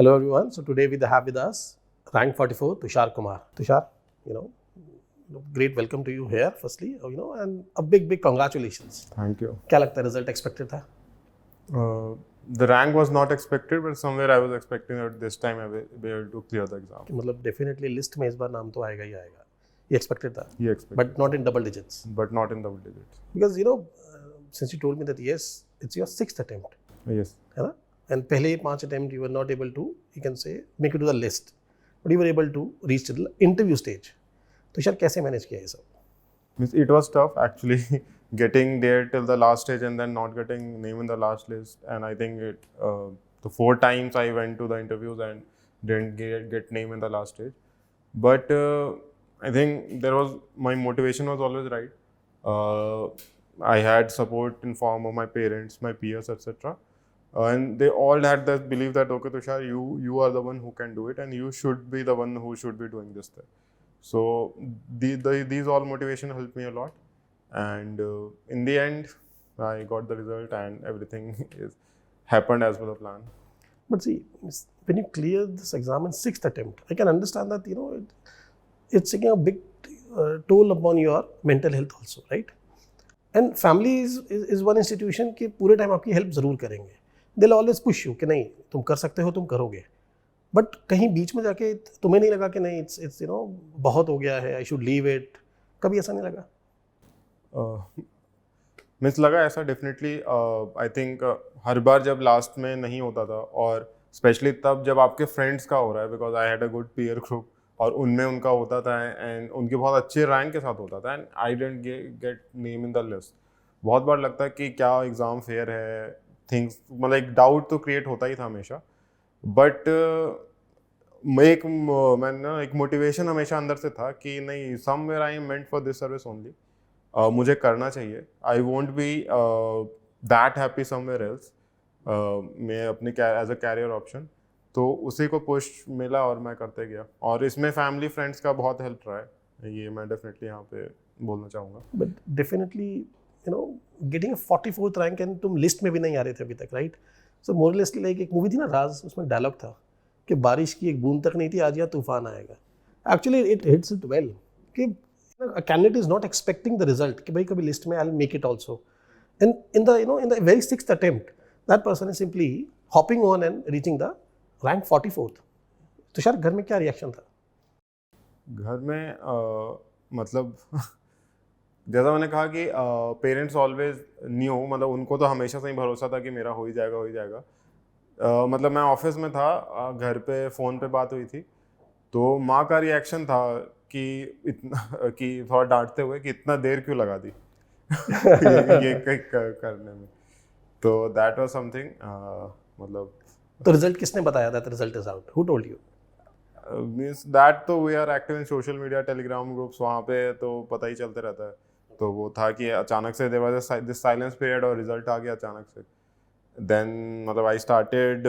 Hello everyone. So today we have with us rank 44 Tushar Kumar. Tushar, great welcome to you here firstly, and a big congratulations. Thank you. क्या लगता है result expected था? The rank was not expected, but somewhere I was expecting that this time I will be able to clear the exam. कि मतलब definitely list में इस बार नाम तो आएगा ही आएगा. ये expected था. He expected. But not in double digits. But not in double digits. Because since you told me that yes, it's your 6th attempt. Yes. है ना? And पहले 5 attempt you were not able to, you can say, make it to the list. But you were able to reach to the interview stage. तो शायद कैसे manage किया ये सब? It was tough actually getting there till the last stage and then not getting name in the last list. And I think the 4 times I went to the interviews and didn't get name in the last stage. But I think my motivation was always right. I had support in form of my parents, my peers, etc. And they all had that belief that, okay, Tushar, you are the one who can do it and you should be the one who should be doing this thing. So these all motivation helped me a lot. And in the end, I got the result and everything happened as per the plan. But see, when you clear this exam in 6th attempt, I can understand that, it's taking a big toll upon your mental health also, right? And family is one institution कि पूरे time आपकी help ज़रूर करेंगे. They'll always push you कि नहीं तुम कर सकते हो, तुम करोगे. बट कहीं बीच में जाके तुम्हें नहीं लगा कि नहीं it's बहुत हो गया है, I should leave it. कभी ऐसा नहीं लगा? मिस लगा ऐसा डेफिनेटली. आई थिंक हर बार जब लास्ट में नहीं होता था और स्पेशली तब जब आपके फ्रेंड्स का हो रहा है, because I had a good peer group और उनमें उनका होता था एंड उनके बहुत अच्छे रैंक के साथ होता था and I didn't get name in the list. बहुत बार लगता है कि क्या एग्ज़ाम फेयर है, थिंग्स मतलब एक डाउट तो क्रिएट होता ही था हमेशा. बट मैंने एक मोटिवेशन हमेशा अंदर से था कि नहीं, somewhere I am meant for this service only. मुझे करना चाहिए. I won't be that happy somewhere else. मैं अपने एज अ कैरियर ऑप्शन तो उसी को पुश मिला और मैं करते गया. और इसमें फैमिली फ्रेंड्स का बहुत हेल्प रहा है, ये मैं डेफिनेटली यहाँ पे बोलना चाहूँगा. But definitely getting 44th rank and तुम लिस्ट में भी नहीं आ रहे थे अभी तक, राइट? सो मोरलेसली लाइक एक मूवी थी ना राज, उसमें डायलॉग था कि बारिश की एक बूंद तक नहीं थी, आज या तूफान आएगा. Actually it hits it well कि a candidate is not expecting the result कि भाई कभी लिस्ट में I'll make it also, and in the very 6th attempt that person is simply hopping on and reaching the rank 44th. Tushar घर में क्या reaction था? घर में मतलब जैसा मैंने कहा कि पेरेंट्स ऑलवेज न्यू, मतलब उनको तो हमेशा से ही भरोसा था कि मेरा हो ही जाएगा. मतलब मैं ऑफिस में था, घर पे फ़ोन पे बात हुई थी तो माँ का रिएक्शन था कि थोड़ा डांटते हुए कि इतना देर क्यों लगा दी ये करने में. तो दैट वाज समथिंग. मतलब तो रिजल्ट किसने बताया that result is out? Who told you? Means that तो we are active in social media, Telegram groups, वहाँ पे तो पता ही चलते रहता है. तो वो था कि अचानक से there was this silence period और रिजल्ट आ गया अचानक से. देन मतलब आई स्टार्टेड,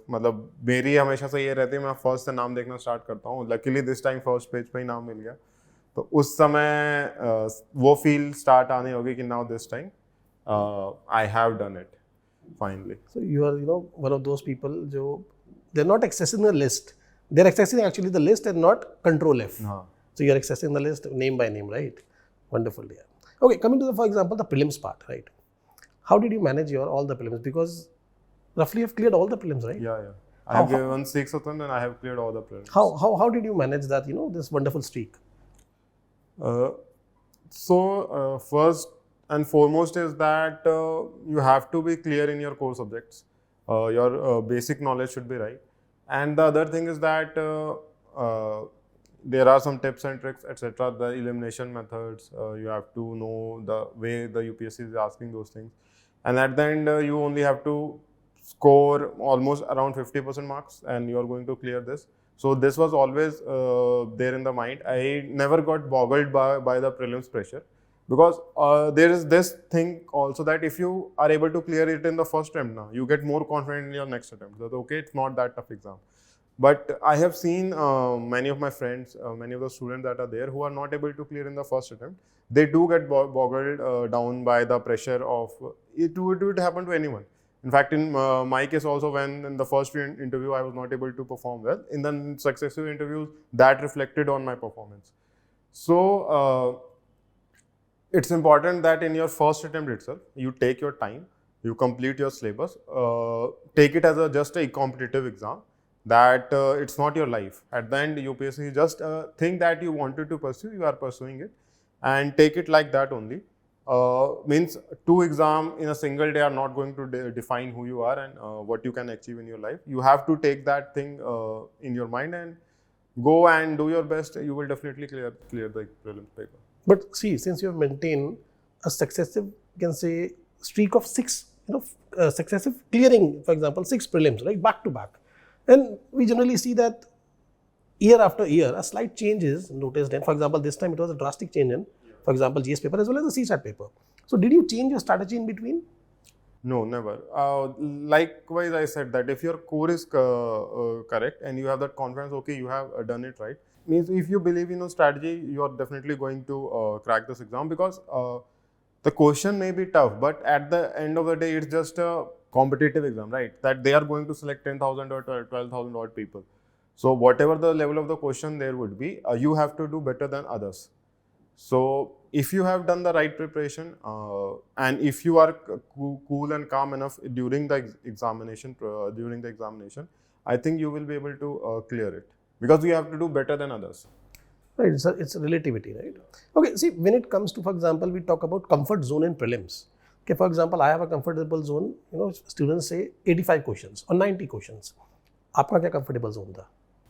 मतलब मेरी हमेशा से ये रहती है मैं फर्स्ट से नाम देखना स्टार्ट करता हूँ. Luckily this time first page पे ही नाम मिल गया. तो उस समय वो फील स्टार्ट आने होगी कि now this time I have done it finally. So you are one of those people जो they are not accessing the list, they are accessing actually the list and not control F. So you are accessing the list name by name, right? Wonderful, yeah. Okay, coming to for example, the prelims part, right? How did you manage all the prelims? Because roughly you've cleared all the prelims, right? Yeah. I have given 6 of them and I have cleared all the prelims. How did you manage that, this wonderful streak? First and foremost is that you have to be clear in your core subjects. Your basic knowledge should be right. And the other thing is that there are some tips and tricks, etc. The elimination methods, you have to know the way the UPSC is asking those things. And at the end, you only have to score almost around 50% marks and you are going to clear this. So this was always there in the mind. I never got boggled by the prelims pressure because there is this thing also that if you are able to clear it in the first attempt now, you get more confident in your next attempt. That okay, it's not that tough exam. But I have seen many of my friends, many of the students that are there who are not able to clear in the first attempt. They do get boggled down by the pressure of it. Would happen to anyone. In fact, in my case also, when in the first interview I was not able to perform well, in the successive interviews that reflected on my performance. So it's important that in your first attempt itself, you take your time, you complete your syllabus, take it as just a competitive exam, that it's not your life. At the end, UPSC is just a thing that you wanted to pursue, you are pursuing it, and take it like that only. Means 2 exams in a single day are not going to define who you are and what you can achieve in your life. You have to take that thing in your mind and go and do your best. You will definitely clear the prelims paper. But see, since you have maintained a successive, you can say, streak of 6, successive clearing, for example, 6 prelims, right, back to back. And we generally see that year after year, a slight change is noticed. And for example, this time it was a drastic change in, for example, GS paper as well as the CSAT paper. So did you change your strategy in between? No, never. Likewise, I said that if your core is correct and you have that confidence, okay, you have done it right. Means if you believe in a strategy, you are definitely going to crack this exam, because the question may be tough, but at the end of the day, it's just a competitive exam, right? That they are going to select 10,000 or 12,000 odd people. So whatever the level of the question there would be, you have to do better than others. So if you have done the right preparation and if you are cool and calm enough during the examination, I think you will be able to clear it, because you have to do better than others. Right, it's relativity, right? Okay, see, when it comes to, for example, we talk about comfort zone in prelims. Okay, for example, I have a comfortable zone, students say 85 questions or 90 questions. Aapka kya comfortable zone tha?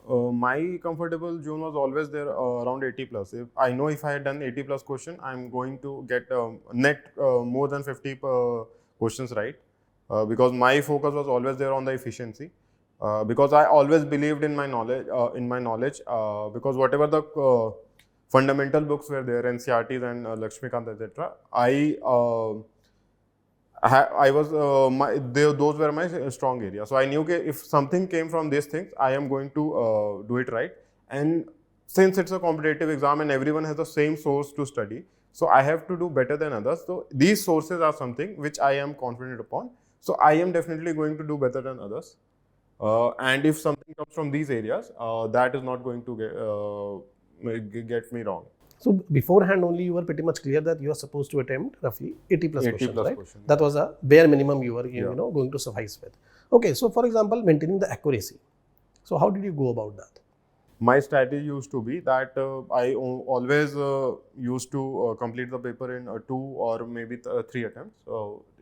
My comfortable zone was always there around 80 plus. If I know if I had done 80 plus question, I'm going to get net more than 50 questions right, because my focus was always there on the efficiency. Because I always believed in my knowledge, because whatever the fundamental books were there, NCERTs and Lakshmikant, etc., those were my strong area. So I knew that if something came from these things, I am going to do it right. And since it's a competitive exam and everyone has the same source to study, so I have to do better than others. So these sources are something which I am confident upon. So I am definitely going to do better than others. And if something comes from these areas, that is not going to get me wrong. So beforehand only you were pretty much clear that you are supposed to attempt roughly 80 plus questions, right? That was a bare minimum you were going to suffice with. Okay, so for example, maintaining the accuracy. So how did you go about that? My strategy used to be that I always used to complete the paper in 2 or maybe 3 attempts.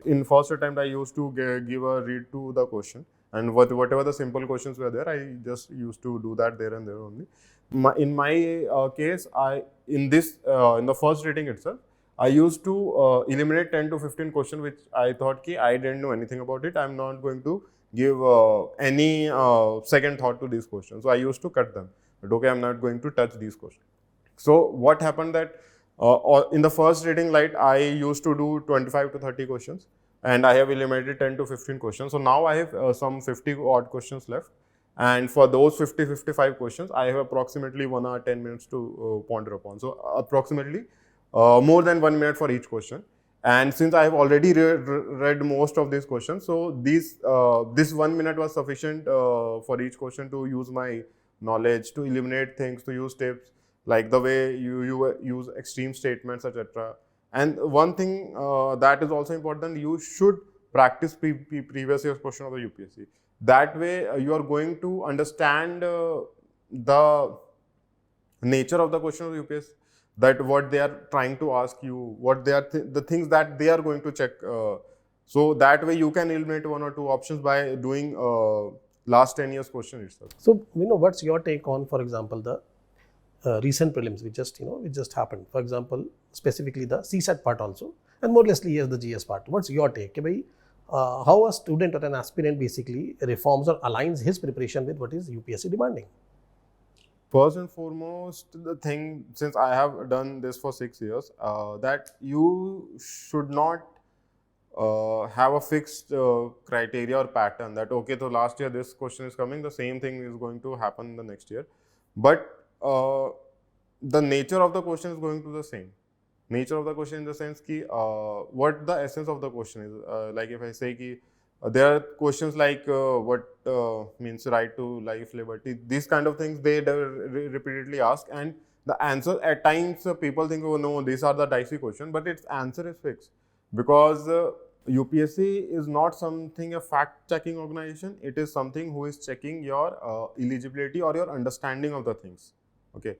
In first attempt, I used to give a read to the question, and whatever the simple questions were there, I just used to do that there and there only. In my case, in the first reading itself, I used to eliminate 10 to 15 questions which I thought I didn't know anything about it. I'm not going to give any second thought to these questions. So I used to cut them. But okay, I'm not going to touch these questions. So what happened that in the first reading light, I used to do 25 to 30 questions, and I have eliminated 10 to 15 questions. So now I have some 50 odd questions left. And for those 50-55 questions, I have approximately 1 hour 10 minutes to ponder upon. So approximately more than 1 minute for each question. And since I have already read most of these questions, so this 1 minute was sufficient for each question to use my knowledge, to eliminate things, to use tips, like the way you use extreme statements, etc. And one thing that is also important, you should practice previous year's question of the UPSC. That way you are going to understand the nature of the question of the UPSC, that what they are trying to ask you, what they are the things that they are going to check. So that way you can eliminate 1 or 2 options by doing last 10 years question itself. So what's your take on, for example, the recent prelims which just happened? For example, specifically the CSAT part also, and more or less yes, the GS part. What's your take? How a student or an aspirant basically reforms or aligns his preparation with what is UPSC demanding? First and foremost, the thing, since I have done this for 6 years, that you should not have a fixed criteria or pattern that, okay, so last year this question is coming, the same thing is going to happen the next year. But the nature of the question is going to be the same. Nature of the question in the sense what the essence of the question is. Like if I say There are questions like what means right to life, liberty. These kind of things they repeatedly ask, and the answer at times people think, oh no, these are the dicey questions, but its answer is fixed because UPSC is not something a fact-checking organization. It is something who is checking your eligibility or your understanding of the things. Okay,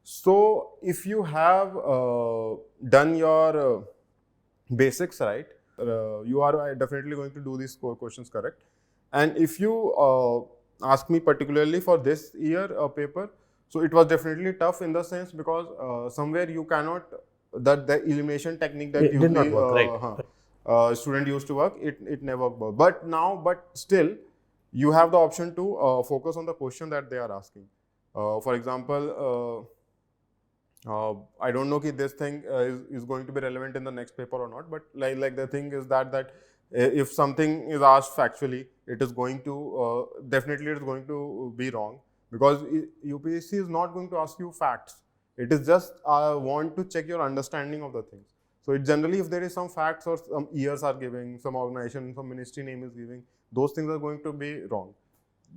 so if you have done your basics right, you are definitely going to do these questions correct. And if you ask me particularly for this year paper, so it was definitely tough in the sense because somewhere you cannot, that the elimination technique that It did not work, right. Student used to work, it never worked. But still, you have the option to focus on the question that they are asking. For example, I don't know if this thing is going to be relevant in the next paper or not, but like the thing is that if something is asked factually, it is going to definitely it is going to be wrong, because UPSC is not going to ask you facts. It is just want to check your understanding of the things. So it generally, if there is some facts or some years are giving, some organization, some ministry name is giving, those things are going to be wrong.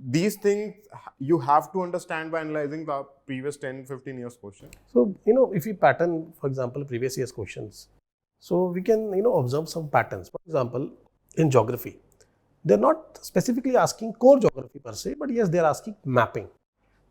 These things you have to understand by analyzing the previous 10-15 years question. So, if we pattern, for example, previous year's questions, so we can, observe some patterns. For example, in geography, they're not specifically asking core geography per se, but yes, they're asking mapping,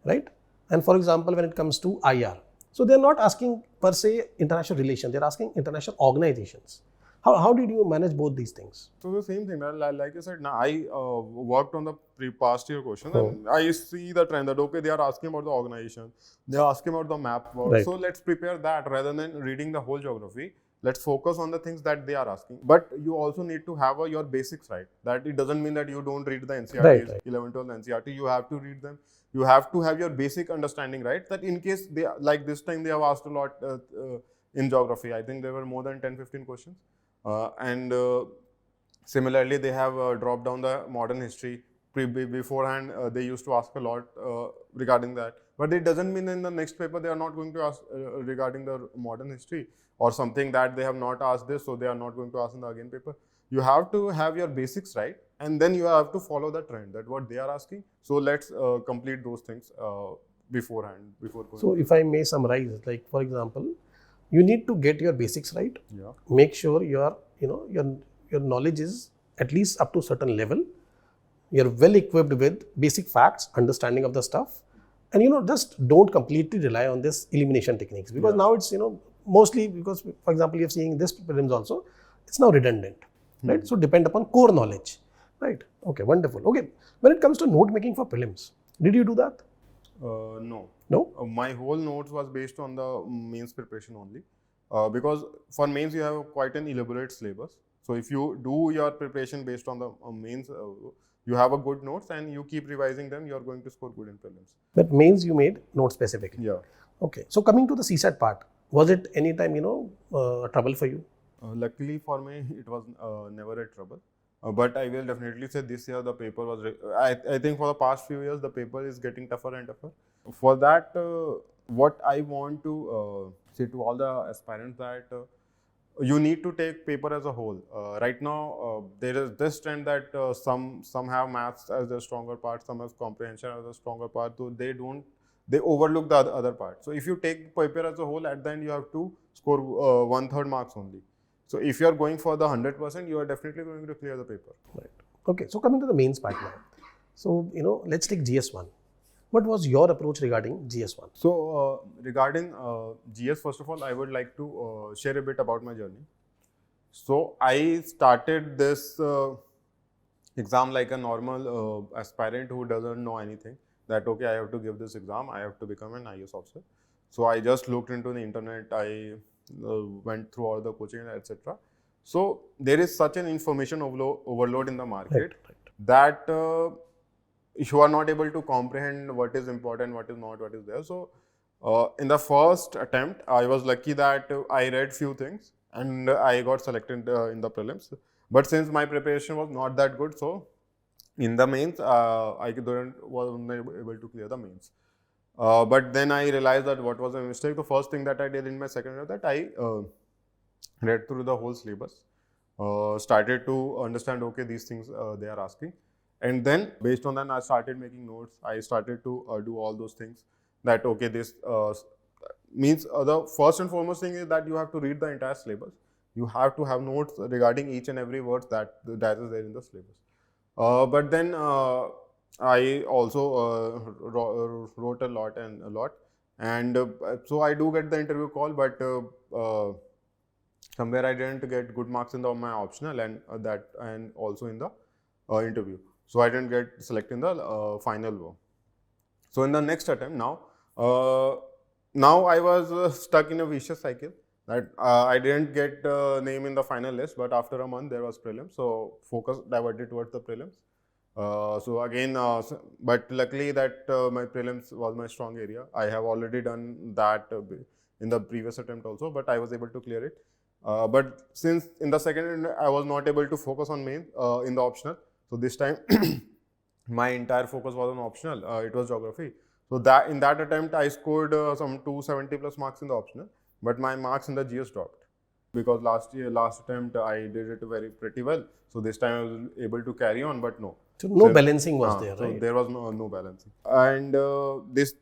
right? And for example, when it comes to IR, so they're not asking per se international relations, they're asking international organizations. How did you manage both these things? So the same thing, like I said, now I worked on the past year questions, and I see the trend that okay, they are asking about the organization, they are asking about the map work. Right. So let's prepare that rather than reading the whole geography. Let's focus on the things that they are asking. But you also need to have your basics right. That it doesn't mean that you don't read the NCRTs, right. 11, 12 NCRT. You have to read them. You have to have your basic understanding right. That in case they, like this time they have asked a lot in geography. I think there were more than 10-15 questions. And similarly, they have dropped down the modern history. Beforehand, they used to ask a lot regarding that. But it doesn't mean in the next paper they are not going to ask regarding the modern history or something that they have not asked this, so they are not going to ask in the again paper. You have to have your basics right, and then you have to follow the trend that what they are asking. So let's complete those things beforehand. Before going. So if I may summarize, like for example, you need to get your basics right. Yeah. Make sure your knowledge is at least up to a certain level. You're well equipped with basic facts, understanding of the stuff, and just don't completely rely on this elimination techniques, because now it's mostly because, for example, you're seeing this prelims also, it's now redundant, right? So depend upon core knowledge, right? Okay, wonderful. Okay, when it comes to note making for prelims, did you do that? No. No? My whole notes was based on the mains preparation only. Because for mains you have quite an elaborate syllabus. So if you do your preparation based on the mains, you have a good notes and you keep revising them, you are going to score good in prelims. But mains you made note specifically? Yeah. Okay. So coming to the CSAT part, was it any time, trouble for you? Luckily for me, it was never a trouble. But I will definitely say this year the paper was, I think for the past few years, the paper is getting tougher and tougher. For that, what I want to say to all the aspirants that you need to take paper as a whole. Right now, there is this trend that some have maths as the stronger part, some have comprehension as the stronger part, so they overlook the other part. So if you take paper as a whole, at the end you have to score 1/3 marks only. So if you are going for the 100%, you are definitely going to clear the paper. Right. Okay. So coming to the mains part now. So, let's take GS1. What was your approach regarding GS1? So regarding GS, first of all, I would like to share a bit about my journey. So I started this exam like a normal aspirant who doesn't know anything. That okay, I have to give this exam, I have to become an IAS officer. So I just looked into the internet, I went through all the coaching, etc. So there is such an information overload in the market that you are not able to comprehend what is important, what is not, what is there. So in the first attempt, I was lucky that I read few things and I got selected in the prelims. But since my preparation was not that good, so in the mains, I wasn't able to clear the mains. But then I realized that what was a mistake. The first thing that I did in my second year that I read through the whole syllabus. started to understand, okay, these things they are asking. And then based on that, I started making notes. I started to do all those things that, okay, this means the first and foremost thing is that you have to read the entire syllabus. You have to have notes regarding each and every word that is there in the syllabus. But then I also wrote a lot. And so I do get the interview call, but somewhere I didn't get good marks in my optional and also in the interview. So I didn't get selected in the final one. So in the next attempt now I was stuck in a vicious cycle that I didn't get name in the final list, but after a month there was prelims. So focus diverted towards the prelims. So again, but luckily that my prelims was my strong area. I have already done that in the previous attempt also, but I was able to clear it. But since in the second I was not able to focus on main in the optional, so this time my entire focus was on optional. It was geography. So that in that attempt I scored some 270 plus marks in the optional, but my marks in the GS dropped because last attempt I did it very pretty well. So this time I was able to carry on, but no. So no balancing was there, so right? there was no balancing. And this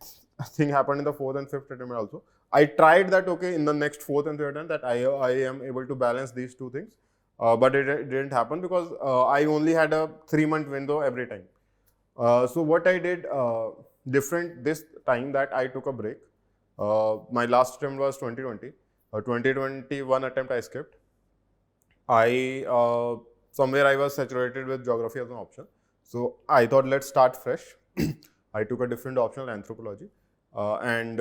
thing happened in the fourth and fifth attempt also. I tried that, okay, in the next fourth and third attempt that I am able to balance these two things. But it didn't happen because I only had a 3-month window every time. So what I did different this time that I took a break. My last attempt was 2020. 2021 attempt I skipped. Somewhere I was saturated with geography as an option. So I thought, let's start fresh. I took a different optional, anthropology. And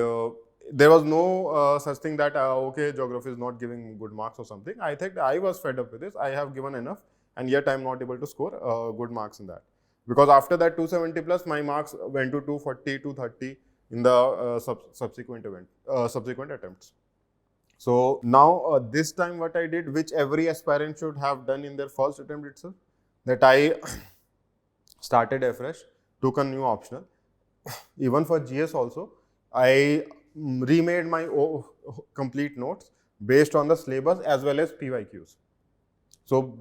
there was no such thing that, okay, geography is not giving good marks or something. I think I was fed up with this. I have given enough, and yet I'm not able to score good marks in that. Because after that 270 plus, my marks went to 240, 230 in the subsequent attempts. So now this time what I did, which every aspirant should have done in their first attempt itself, that I started afresh, took a new optional. Even for GS also, I remade my complete notes based on the syllabus as well as PYQs. So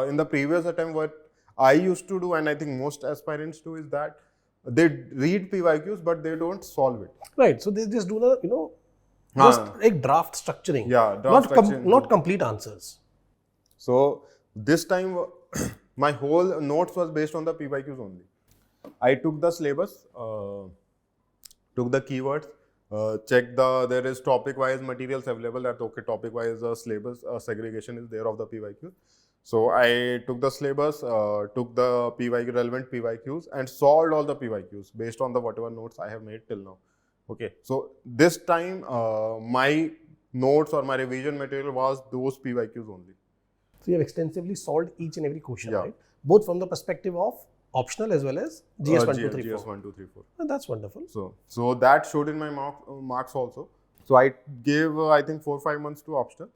in the previous attempt, what I used to do, and I think most aspirants do, is that they read PYQs but they don't solve it. Right. So they just do the just like draft structuring. Yeah, not complete answers. So this time my whole notes was based on the PYQs only. I took the syllabus, took the keywords, checked there is topic wise materials available, that okay, topic wise syllabus segregation is there of the PYQ. So I took the syllabus, took the relevant PYQs and solved all the PYQs based on the whatever notes I have made till now. Okay, so this time my notes or my revision material was those PYQs only. So you have extensively solved each and every question, right? Both from the perspective of optional as well as GS 1, 2, 3, 4. GS 1, 2, 3, 4. And that's wonderful. So that showed in my marks also. So I gave I think 4-5 months to optional.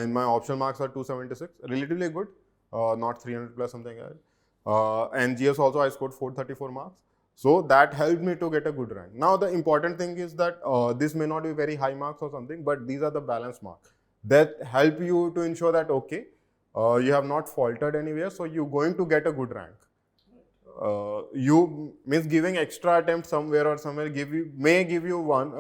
In my optional marks are 276, relatively good, not 300 plus something else. And GS also I scored 434 marks. So that helped me to get a good rank. Now the important thing is that this may not be very high marks or something, but these are the balanced marks that help you to ensure that okay, you have not faltered anywhere, so you're going to get a good rank. You means giving extra attempts somewhere or somewhere may give you one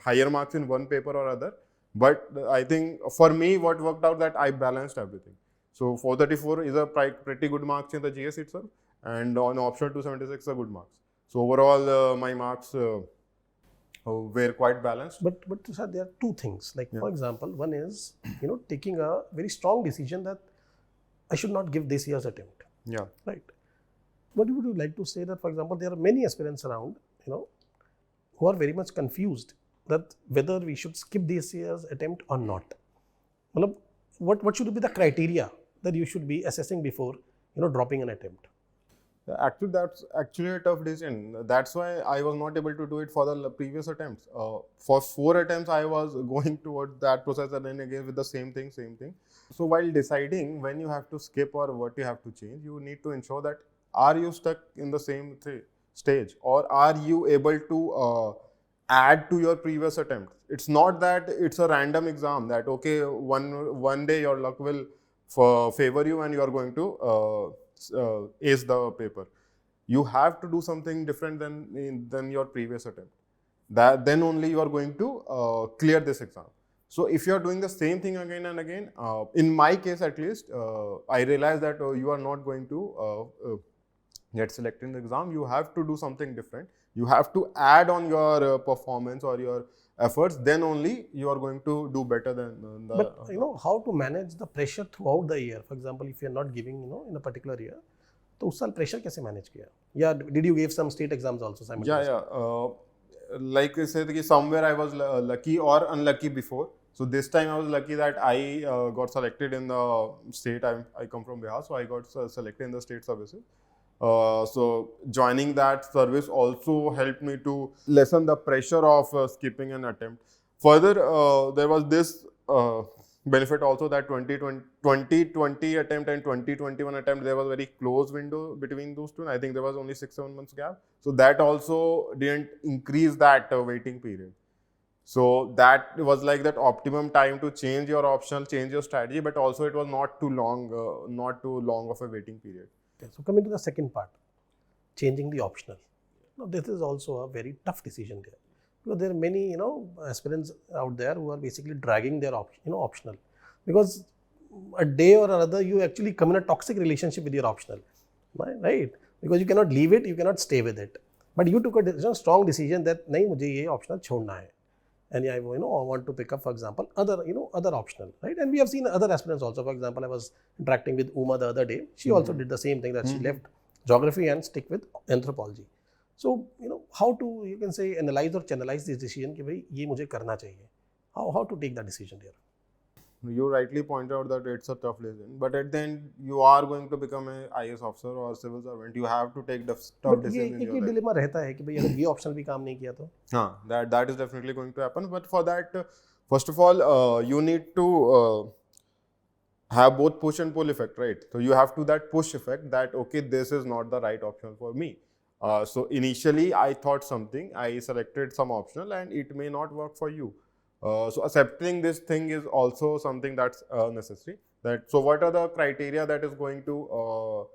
higher marks in one paper or other, but I think for me what worked out that I balanced everything. So 434 is a pretty good marks in the GS itself, and on optional 276 are good marks. So overall my marks were quite balanced. But sir, there are two things. Like for example, one is taking a very strong decision that I should not give this year's attempt. Yeah. Right. What would you like to say that, for example, there are many aspirants around, who are very much confused that whether we should skip this year's attempt or not. What should be the criteria that you should be assessing before, dropping an attempt? Actually, that's actually a tough decision. That's why I was not able to do it for the previous attempts. For 4 attempts, I was going towards that process and then again with the same thing. So while deciding when you have to skip or what you have to change, you need to ensure that are you stuck in the same stage or are you able to add to your previous attempt? It's not that it's a random exam that okay, one day your luck will favor you and you are going to ace the paper. You have to do something different than your previous attempt. Then only you are going to clear this exam. So if you are doing the same thing again and again, in my case at least, I realized that you are not going to get selected in the exam. You have to do something different. You have to add on your performance or your efforts. Then only you are going to do better than the. But how to manage the pressure throughout the year. For example, if you are not giving in a particular year, तो उस साल pressure कैसे manage किया? Yeah, did you give some state exams also simultaneously? Yeah. Like I said, somewhere I was lucky or unlucky before. So this time I was lucky that I got selected in the state. I come from Bihar, so I got selected in the state services. So joining that service also helped me to lessen the pressure of skipping an attempt. Further, there was this benefit also that 2020 attempt and 2021 attempt, there was very close window between those two. I think there was only 6-7 months gap. So that also didn't increase that waiting period. So that was like that optimum time to change your optional, change your strategy, but also it was not too long of a waiting period. Okay, so coming to the second part, changing the optional. Now this is also a very tough decision there. Because there are many, aspirants out there who are basically dragging their optional, because a day or another you actually come in a toxic relationship with your optional, right? Because you cannot leave it, you cannot stay with it. But you took a strong decision that nahi mujhe ye optional chhodna hai, and I want to pick up, for example, other optional, right? And we have seen other aspirants also. For example, I was interacting with Uma the other day. She also did the same thing, that she left geography and stick with anthropology. So, how to, you can say, analyze or channelize this decision कि भाई ये मुझे करना चाहिए. How to take that decision here? You rightly point out that it's a tough decision, but at the end you are going to become an IAS officer or civil servant. You have to take the tough decision in your life. एक dilemma रहता है कि भाई अगर ये optional भी काम नहीं किया तो. That is definitely going to happen. But for that, first of all, you need to have both push and pull effect, right? So you have to that push effect that okay, this is not the right option for me. So initially I thought something, I selected some optional and it may not work for you. So accepting this thing is also something that's necessary. So what are the criteria that is going to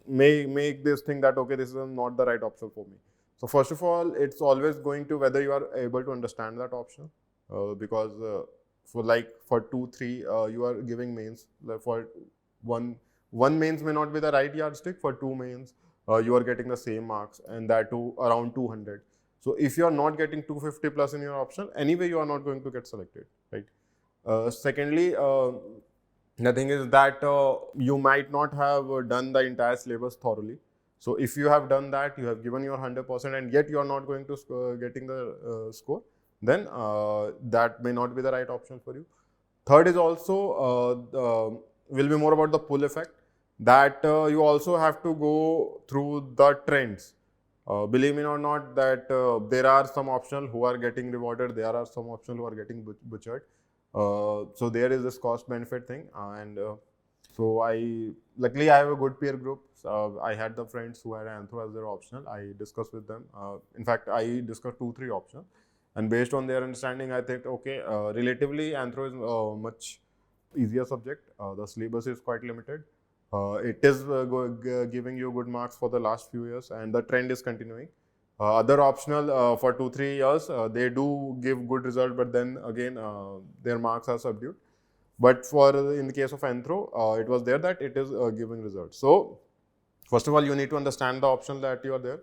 make this thing that okay, this is not the right option for me? So first of all, it's always going to whether you are able to understand that option, because for 2-3 you are giving mains. For one mains may not be the right yardstick. For 2 mains you are getting the same marks, and that too around 200. So if you are not getting 250 plus in your option, anyway you are not going to get selected, right? Secondly, the thing is that you might not have done the entire syllabus thoroughly. So if you have done that, you have given your 100% and yet you are not going to getting the score, then that may not be the right option for you. Third is also will be more about the pull effect, that you also have to go through the trends. Believe me or not, that there are some optional who are getting rewarded, there are some optional who are getting butchered. So there is this cost benefit thing, and so luckily I have a good peer group. I had the friends who had anthro as their optional. I discussed with them. In fact, I discussed 2-3 options, and based on their understanding, I think okay, relatively anthro is a much easier subject. The syllabus is quite limited. It is giving you good marks for the last few years, and the trend is continuing. Other optional for 2-3 years, they do give good result, but then again their marks are subdued. But in the case of anthro, it was there that it is giving results. So first of all, you need to understand the option that you are there.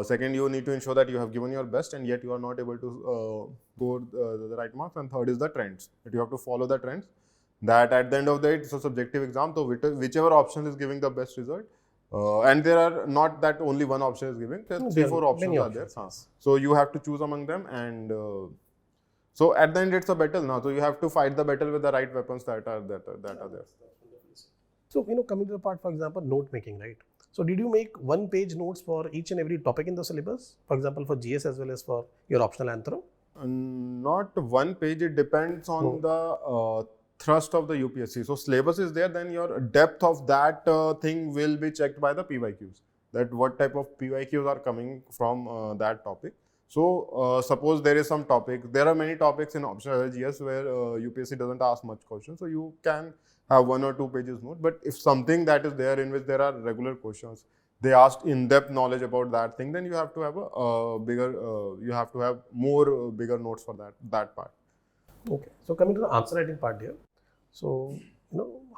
Second, you need to ensure that you have given your best and yet you are not able to score the right marks. And third is the trends, that you have to follow the trends. That at the end of the day, it's a subjective exam, so whichever option is giving the best result. And there are not that only one option is giving, there are 3-4 options are there. So you have to choose among them, and so at the end it's a battle now. So you have to fight the battle with the right weapons that are there. So coming to the part, for example, note making, right? So did you make 1-page notes for each and every topic in the syllabus? For example, for GS as well as for your optional anthro? Not 1 page. It depends on the thrust of the UPSC. So syllabus is there, then your depth of that thing will be checked by the PYQs. That what type of PYQs are coming from that topic. So suppose there is some topic. There are many topics in optional GS where UPSC doesn't ask much questions. So you can have 1 or 2 pages note. But if something that is there in which there are regular questions, they asked in-depth knowledge about that thing, then you have to have a bigger, you have to have more bigger notes for that part. Okay. So coming to the answer writing part here. So,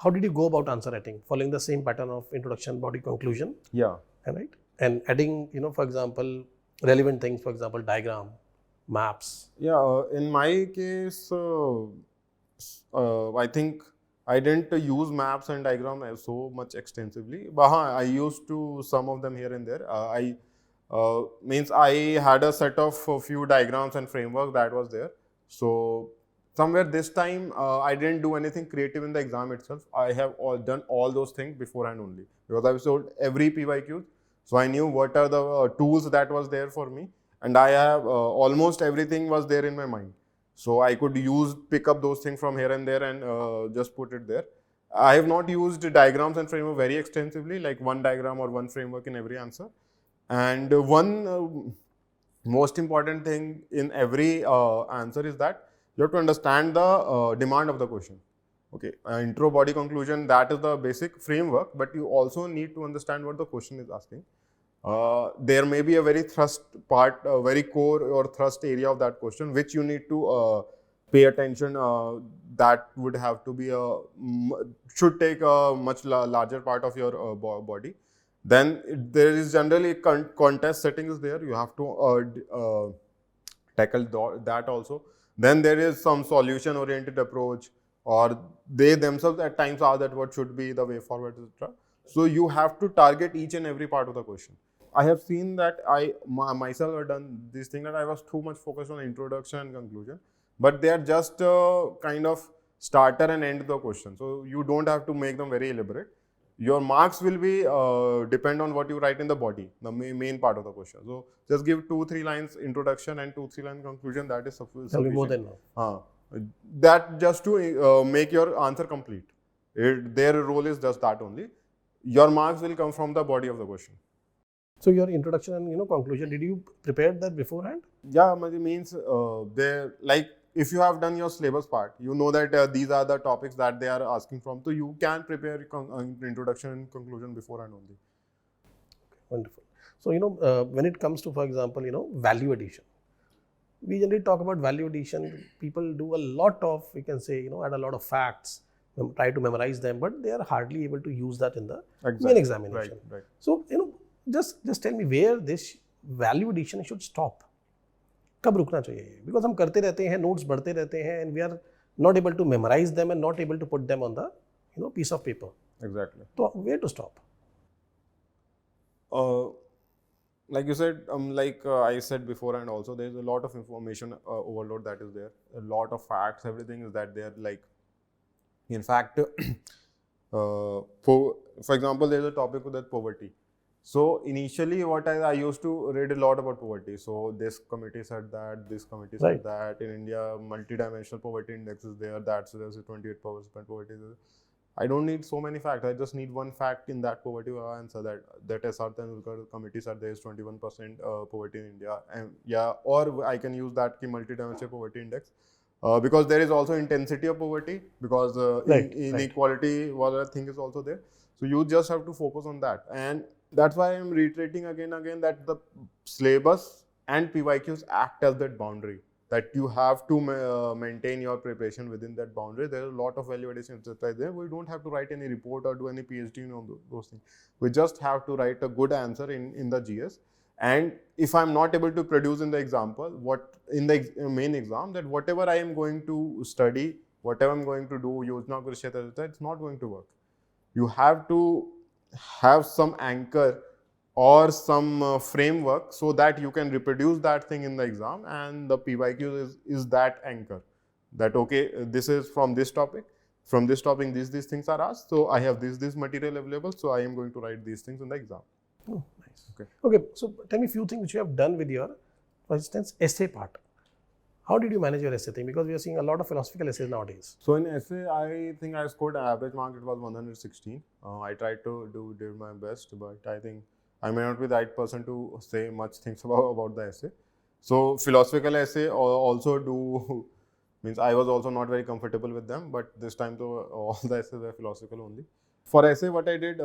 how did you go about answer writing? Following the same pattern of introduction, body, conclusion? Yeah. Right? And adding, for example, relevant things, for example, diagram, maps. Yeah, in my case, I think I didn't use maps and diagram so much extensively, but I used to some of them here and there. Means I had a set of a few diagrams and framework that was there. So somewhere this time I didn't do anything creative in the exam itself. I have done all those things beforehand only, because I was told every PYQ, so I knew what are the tools that was there for me, and I have almost everything was there in my mind. So I could pick up those things from here and there and just put it there. I have not used diagrams and framework very extensively, like one diagram or one framework in every answer. And one most important thing in every answer is that you have to understand the demand of the question. Okay, intro, body, conclusion, that is the basic framework, but you also need to understand what the question is asking. There may be a very thrust part, a very core or thrust area of that question, which you need to pay attention. That would have to be should take a much larger part of your body. Then there is generally contest settings there. You have to tackle that also. Then there is some solution oriented approach, or they themselves at times are that what should be the way forward, etc. So you have to target each and every part of the question. I have seen that I myself have done this thing, that I was too much focused on introduction and conclusion, but they are just kind of starter and end the question. So you don't have to make them very elaborate. Your marks will be depend on what you write in the body, the main part of the question. So just give 2-3 lines introduction and 2-3 lines conclusion. That is sufficient. That'll be more than enough. That just to make your answer complete. Their role is just that only. Your marks will come from the body of the question. So your introduction and conclusion, did you prepare that beforehand? Yeah, means if you have done your syllabus part, you know that these are the topics that they are asking from. So you can prepare introduction and conclusion beforehand only. Okay, wonderful. So when it comes to, for example, value addition, we generally talk about value addition. People do a lot of, we can say, add a lot of facts, try to memorize them, but they are hardly able to use that in the main examination. Right. So just tell me where this value addition should stop. कब रुकना चाहिए? Because हम करते रहते हैं, notes बढ़ते रहते हैं, and we are not able to memorize them and not able to put them on the piece of paper. Exactly. So where to stop? Like you said, I said before, and also there is a lot of information overload that is there. A lot of facts, everything is that there. Like, in fact, for example, there is a topic with that poverty. So initially, what I used to read a lot about poverty. So this committee said that, this committee said that. In India, multidimensional poverty index is there. That's there's a 28% poverty. I don't need so many facts. I just need one fact in that poverty answer, that SR committee said there is 21% poverty in India. And yeah, or I can use that multidimensional poverty index. Because there is also intensity of poverty, because inequality, what I think is also there. So you just have to focus on that. And that's why I'm reiterating again that the syllabus and PYQs act as that boundary, that you have to maintain your preparation within that boundary. There are a lot of value addition exercise there. We don't have to write any report or do any PhD on those things. We just have to write a good answer in the GS. And if I'm not able to produce in the example, in the main exam, that whatever I am going to study, whatever I'm going to do, Yojana Kurukshetra, it's not going to work. You have to have some anchor or some framework so that you can reproduce that thing in the exam, and the PYQ is that anchor. That okay, this is from this topic, these things are asked, so I have this material available, so I am going to write these things in the exam. Oh, nice. Okay, so tell me a few things which you have done with your, for instance, essay part. How did you manage your essay thing? Because we are seeing a lot of philosophical essays nowadays. So in essay, I think I scored an average mark. It was 116. I tried to do my best, but I think I may not be the right person to say much things about the essay. So philosophical essay also do Means I was also not very comfortable with them, but this time though all the essays were philosophical only. For essay, what I did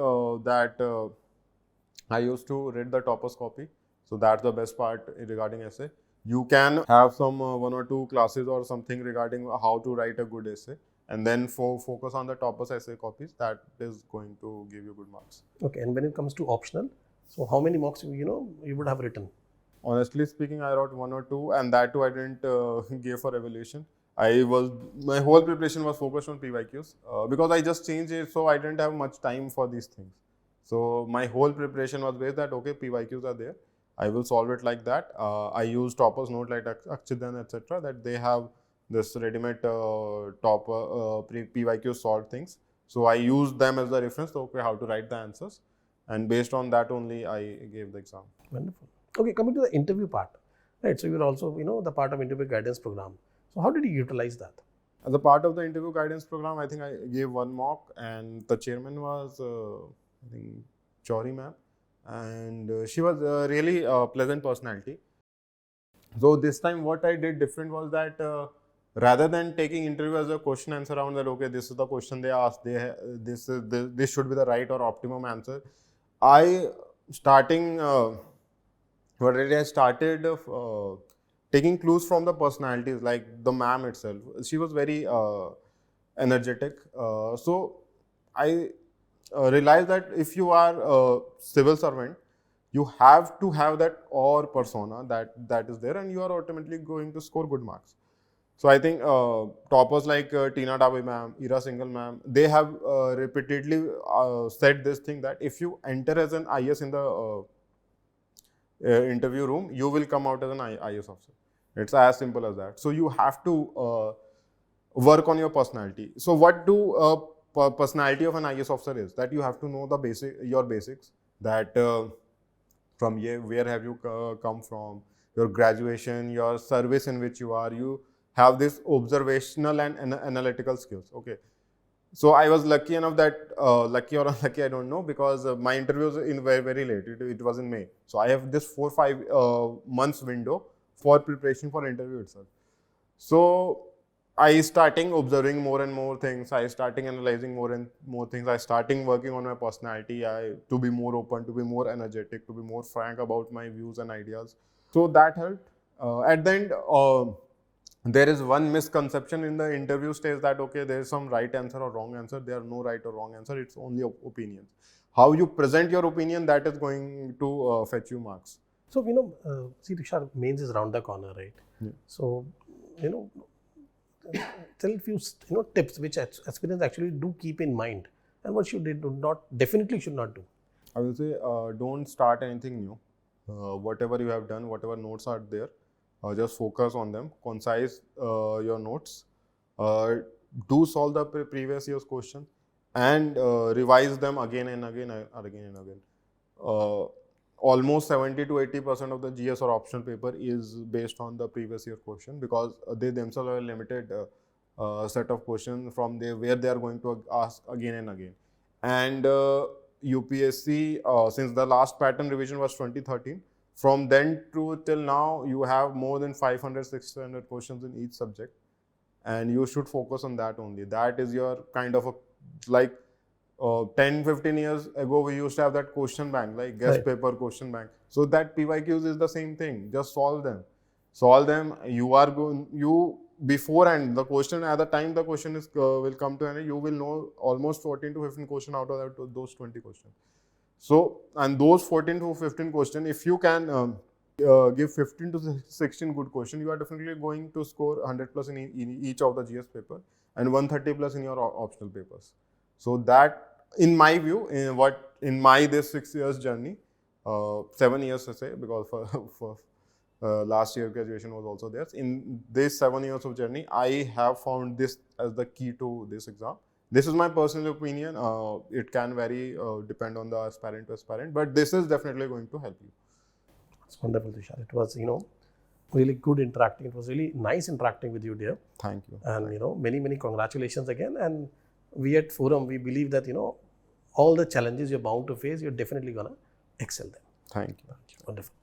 I used to read the topper's copy. So that's the best part regarding essay. You can have some 1 or 2 classes or something regarding how to write a good essay, and then focus on the topper's essay copies. That is going to give you good marks. Okay, and when it comes to optional, so how many marks you would have written? Honestly speaking, I wrote 1 or 2, and that too I didn't give for evaluation. My whole preparation was focused on PYQs because I just changed it, so I didn't have much time for these things. So my whole preparation was based that okay, PYQs are there, I will solve it like that. I use toppers note like Akshidan, etc. that they have this ready-made PYQ solved things. So I used them as the reference to okay, how to write the answers, and based on that only I gave the exam. Wonderful. Okay, coming to the interview part, right? So you're also the part of interview guidance program. So how did you utilize that? As a part of the interview guidance program, I think I gave 1 mock, and the chairman was I think Chauri ma'am, and she was a really pleasant personality. So this time what I did different was that rather than taking interview as a question answer round that okay, this is the question they asked, this should be the right or optimum answer, I started taking clues from the personalities, like the ma'am itself. She was very energetic. So I realized that if you are a civil servant, you have to have that or persona that is there, and you are ultimately going to score good marks. So I think toppers like Tina Dabi ma'am, Ira Singhal ma'am, they have repeatedly said this thing that if you enter as an IAS in the interview room, you will come out as an IAS officer. It's as simple as that. So you have to work on your personality. So what do personality of an IAS officer is? That you have to know your basics. That from where have you come from, your graduation, your service in which you are. You have this observational and analytical skills. Okay. So I was lucky enough that, lucky or unlucky, I don't know, because my interview was in very late. It was in May. So I have this 4-5 months window for preparation for interview itself. So I starting observing more and more things. I starting analyzing more and more things. I starting working on my personality. To be more open, to be more energetic, to be more frank about my views and ideas. So that helped. At the end, there is one misconception in the interview stage that okay, there is some right answer or wrong answer. There are no right or wrong answer. It's only opinions. How you present your opinion, that is going to fetch you marks. So see, Tushar, mains is around the corner, right? Yeah. So tell a few tips which aspirants actually do keep in mind, and what definitely should not do. I will say don't start anything new. Whatever you have done, whatever notes are there, just focus on them. Concise your notes. Do solve the previous year's question and revise them again and again and again and again. Almost 70 to 80% of the GS or optional paper is based on the previous year question, because they themselves have a limited set of questions from where they are going to ask again and again. And UPSC, since the last pattern revision was 2013, from then to till now, you have more than 500-600 questions in each subject, and you should focus on that only. That is your kind of 10-15 years ago, we used to have that question bank, like guest paper question bank. So that PYQs is the same thing. Just solve them. Beforehand, the question, at the time the question is will come to end, you will know almost 14 to 15 questions out of those 20 questions. So, and those 14 to 15 questions, if you can give 15 to 16 good questions, you are definitely going to score 100 plus in each of the GS paper and 130 plus in your optional papers. So that, in my view, in my this 6 years journey, 7 years to say, because for last year graduation was also there. In this 7 years of journey, I have found this as the key to this exam. This is my personal opinion. It can vary, depend on the aspirant to aspirant, but this is definitely going to help you. It's wonderful, Tushar. It was, really good interacting. It was really nice interacting with you, dear. Thank you. And, many congratulations again. And we at Forum, we believe that, all the challenges you're bound to face, you're definitely going to excel them. Thank you. Wonderful.